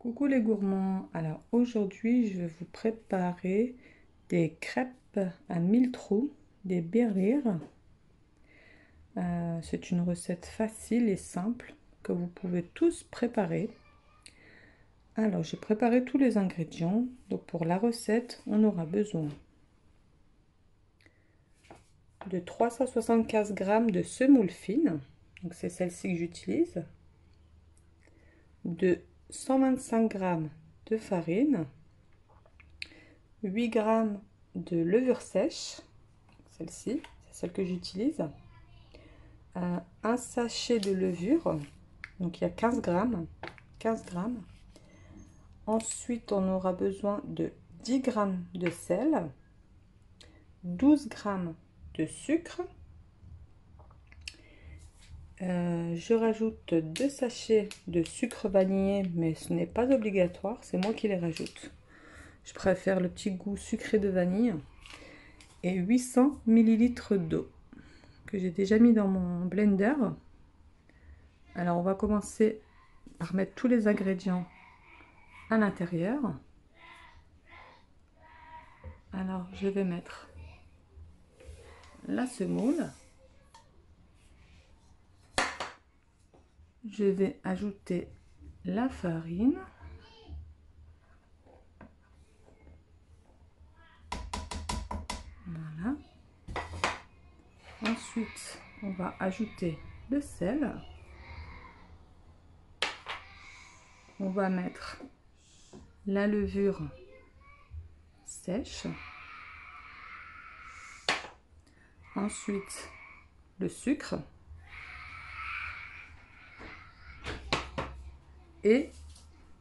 Coucou les gourmands, alors aujourd'hui je vais vous préparer des crêpes à 1000 trous, des birrir. C'est une recette facile et simple que vous pouvez tous préparer. Alors j'ai préparé tous les ingrédients, donc pour la recette on aura besoin de 375 g de semoule fine, donc c'est celle-ci que j'utilise, de 125 g de farine, 8 g de levure sèche, celle-ci, c'est celle que j'utilise, un sachet de levure, donc il y a 15 g. Ensuite, on aura besoin de 10 g de sel, 12 g de sucre. Je rajoute 2 sachets de sucre vanillé, mais ce n'est pas obligatoire, c'est moi qui les rajoute. Je préfère le petit goût sucré de vanille. Et 800 ml d'eau que j'ai déjà mis dans mon blender. Alors on va commencer par mettre tous les ingrédients à l'intérieur. Alors je vais mettre la semoule. Je vais ajouter la farine. Voilà. Ensuite, on va ajouter le sel. On va mettre la levure sèche. Ensuite, le sucre. Et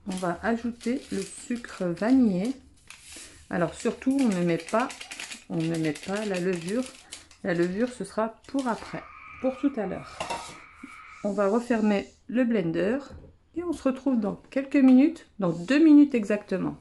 on va ajouter le sucre vanillé. Alors surtout, on ne met pas la levure. La levure, ce sera pour après, pour tout à l'heure. On va refermer le blender et on se retrouve dans quelques minutes, dans 2 minutes exactement.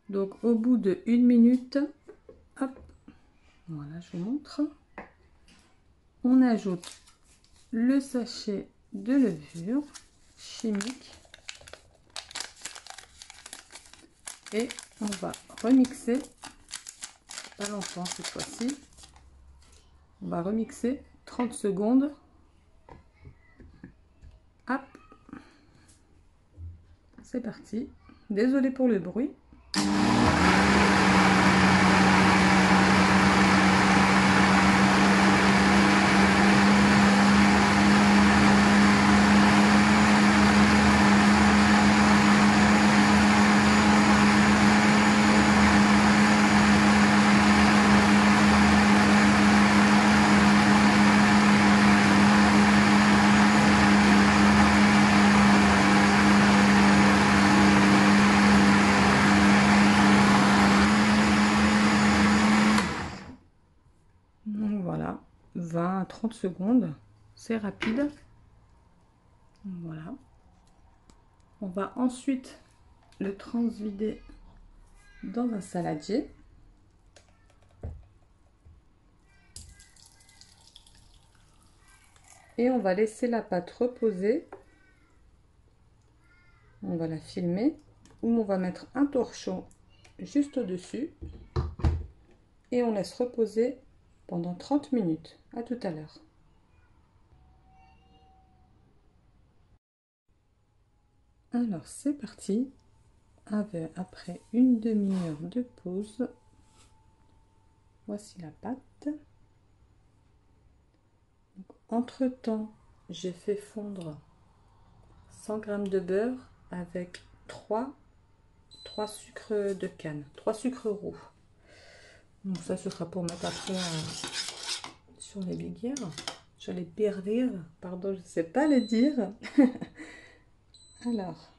Donc au bout de 1 minute, hop, voilà, je vous montre. On ajoute le sachet de levure chimique et on va remixer, pas longtemps cette fois-ci. On va remixer 30 secondes. Hop, c'est parti. Désolée pour le bruit. Donc voilà, 20 à 30 secondes, c'est rapide. Voilà. On va ensuite le transvider dans un saladier. Et on va laisser la pâte reposer. On va la filmer ou on va mettre un torchon juste au-dessus. Et on laisse reposer pendant 30 minutes. À tout à l'heure. Alors c'est parti. Après une demi-heure de pause, voici la pâte. Entre temps, j'ai fait fondre 100 g de beurre avec 3 sucres de canne, 3 sucres roux. Donc ça, ce sera pour mettre après sur les birrir, pardon, je ne sais pas le dire. Alors,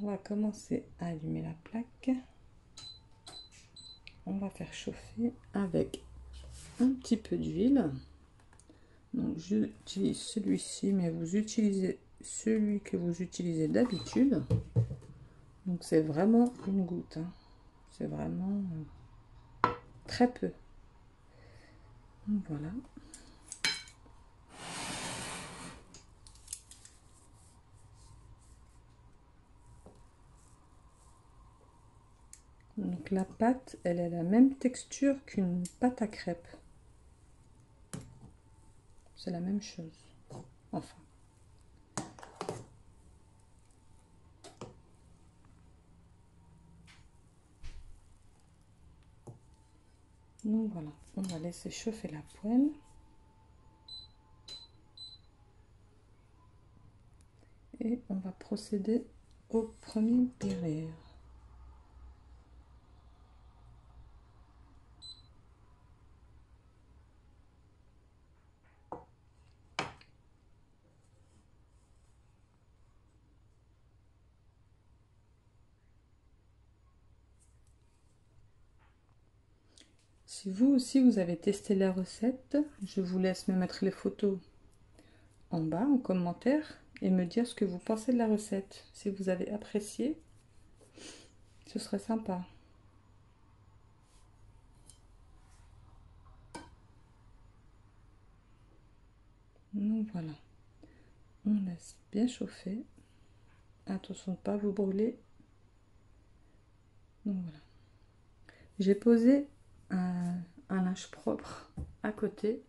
on va commencer à allumer la plaque. On va faire chauffer avec un petit peu d'huile. Donc j'utilise celui-ci, mais vous utilisez celui que vous utilisez d'habitude. Donc c'est vraiment une goutte, hein. C'est vraiment très peu. Donc voilà. Donc la pâte, elle a la même texture qu'une pâte à crêpes. C'est la même chose. Enfin. Donc voilà, on va laisser chauffer la poêle. Et on va procéder au premier birrer. Si vous aussi vous avez testé la recette, je vous laisse me mettre les photos en bas en commentaire et me dire ce que vous pensez de la recette. Si vous avez apprécié, ce serait sympa. Donc voilà, on laisse bien chauffer. Attention de ne pas vous brûler. Donc voilà. J'ai posé un linge propre à côté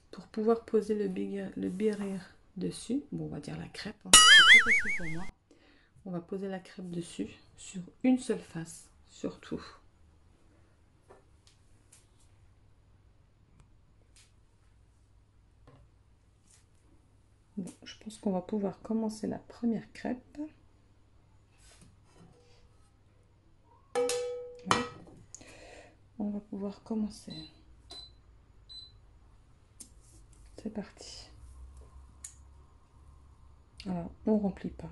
pour pouvoir poser le birrer dessus. Bon, on va dire la crêpe, hein. C'est plus facile pour moi. On va poser la crêpe dessus sur une seule face, surtout. Bon, je pense qu'on va pouvoir commencer la première crêpe. Voilà. On va pouvoir commencer. C'est parti. Alors, on remplit pas.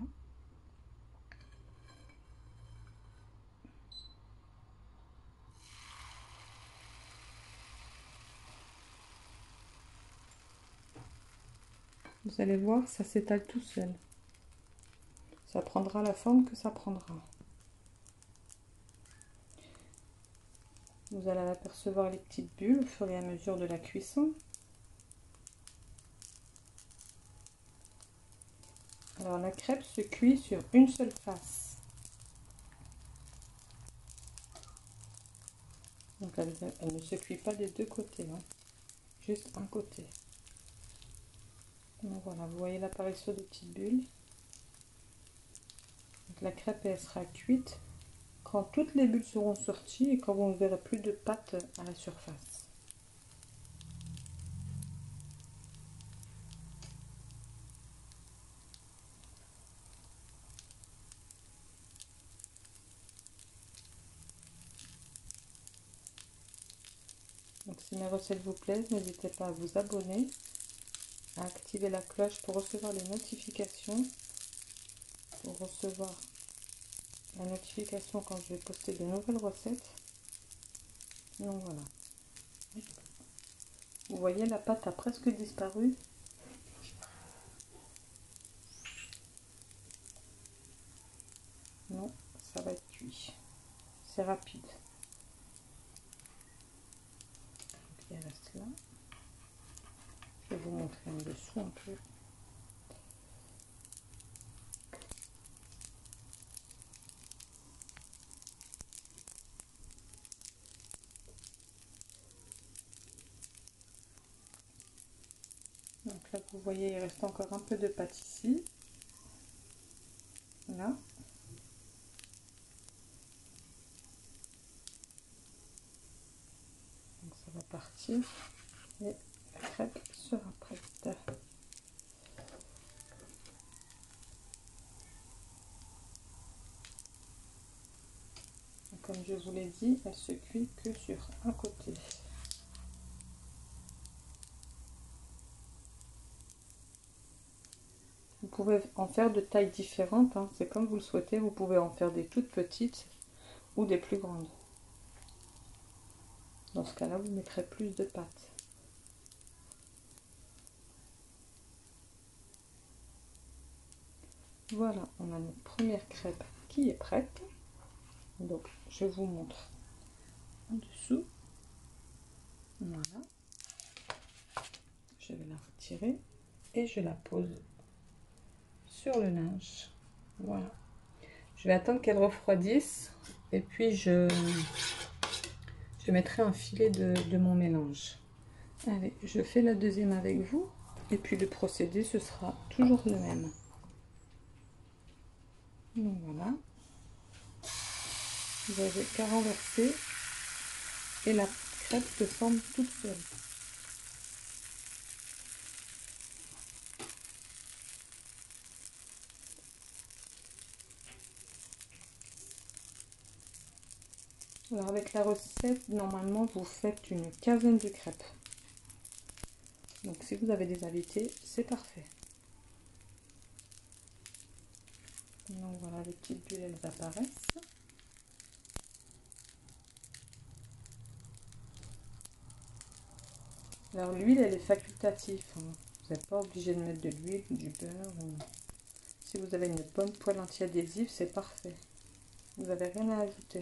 Vous allez voir, ça s'étale tout seul. Ça prendra la forme que ça prendra. Vous allez apercevoir les petites bulles au fur et à mesure de la cuisson. Alors la crêpe se cuit sur une seule face. Donc elle ne se cuit pas des deux côtés, hein. Juste un côté. Donc voilà, vous voyez l'apparition de petites bulles. Donc la crêpe elle sera cuite quand toutes les bulles seront sorties et quand vous ne verrez plus de pâte à la surface. Donc si mes recettes vous plaisent, n'hésitez pas à vous abonner, à activer la cloche pour recevoir les notifications, pour recevoir la notification quand je vais poster de nouvelles recettes. Donc voilà. Vous voyez, la pâte a presque disparu. Non, ça va être cuit. C'est rapide. Donc, il reste là. Je vais vous montrer en dessous un peu. Donc là, vous voyez, il reste encore un peu de pâte ici. Là. Donc ça va partir. Et la crêpe sera prête. Donc, comme je vous l'ai dit, elle se cuit que sur un côté. Vous pouvez en faire de tailles différentes, hein. C'est comme vous le souhaitez. Vous pouvez en faire des toutes petites ou des plus grandes. Dans ce cas-là, vous mettrez plus de pâte. Voilà, on a notre première crêpe qui est prête. Donc, je vous montre en dessous. Voilà. Je vais la retirer et je la pose sur le linge. Voilà. Je vais attendre qu'elle refroidisse et puis je mettrai un filet de mon mélange. Allez, je fais la deuxième avec vous et puis le procédé ce sera toujours le même. Donc voilà. Vous avez qu'à renverser et la crêpe se forme toute seule. Alors avec la recette, normalement vous faites une quinzaine de crêpes. Donc si vous avez des invités, c'est parfait. Donc voilà, les petites bulles, elles apparaissent. Alors l'huile, elle est facultative, hein. Vous n'êtes pas obligé de mettre de l'huile ou du beurre. Si vous avez une bonne poêle anti-adhésive, c'est parfait. Vous n'avez rien à ajouter.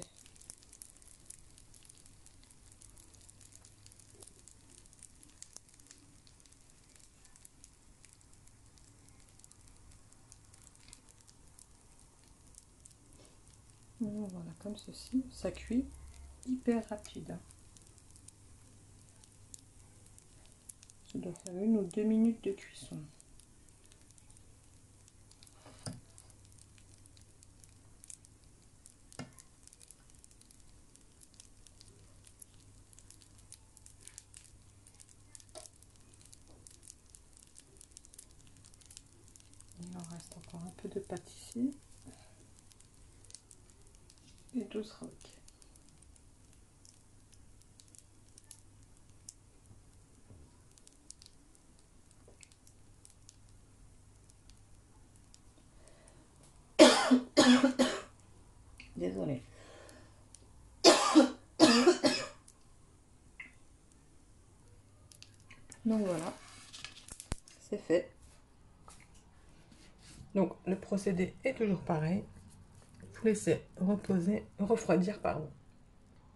Voilà, comme ceci, ça cuit hyper rapide. Ça doit faire 1 ou 2 minutes de cuisson. Il en reste encore un peu de pâte ici. Et tout sera ok. Désolée. Donc voilà, c'est fait. Donc le procédé est toujours pareil. Vous laissez reposer, refroidir, pardon.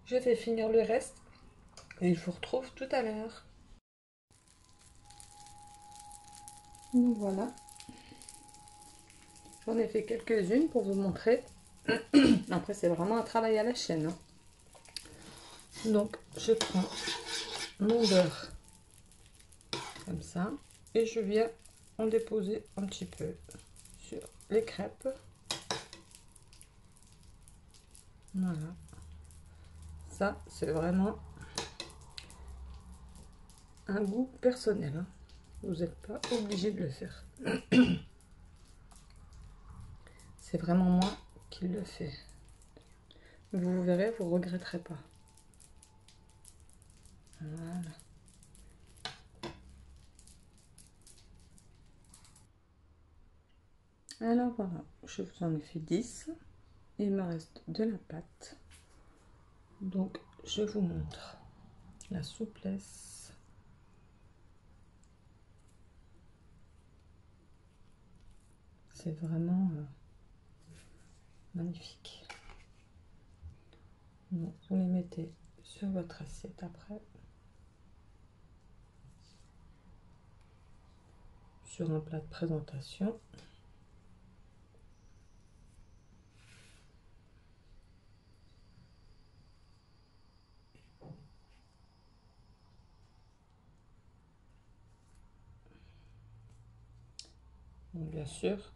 Je vais finir le reste et je vous retrouve tout à l'heure. Donc voilà. J'en ai fait quelques-unes pour vous montrer. Après, c'est vraiment un travail à la chaîne, hein. Donc, je prends mon beurre comme ça et je viens en déposer un petit peu sur les crêpes. Voilà. Ça, c'est vraiment un goût personnel, hein. Vous n'êtes pas obligé de le faire. C'est vraiment moi qui le fais. Vous verrez, vous ne regretterez pas. Voilà. Alors voilà, je vous en ai fait 10. Il me reste de la pâte. Donc, je vous montre la souplesse. C'est vraiment magnifique. Donc, vous les mettez sur votre assiette après. Sur un plat de présentation. Donc, bien sûr,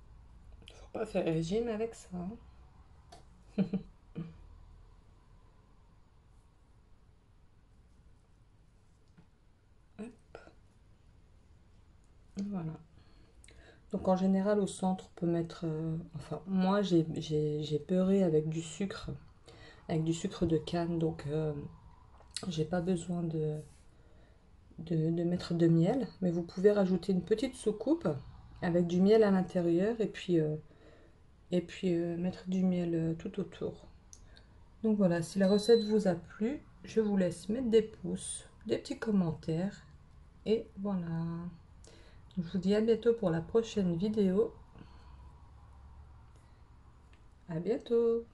il ne faut pas faire régime avec ça, hein. Hop. Voilà. Donc en général au centre on peut mettre, enfin moi j'ai beurré avec du sucre de canne, donc j'ai pas besoin de mettre de miel, mais vous pouvez rajouter une petite soucoupe avec du miel à l'intérieur et puis mettre du miel tout autour. Donc voilà, si la recette vous a plu, je vous laisse mettre des pouces, des petits commentaires et voilà. Je vous dis à bientôt pour la prochaine vidéo. À bientôt.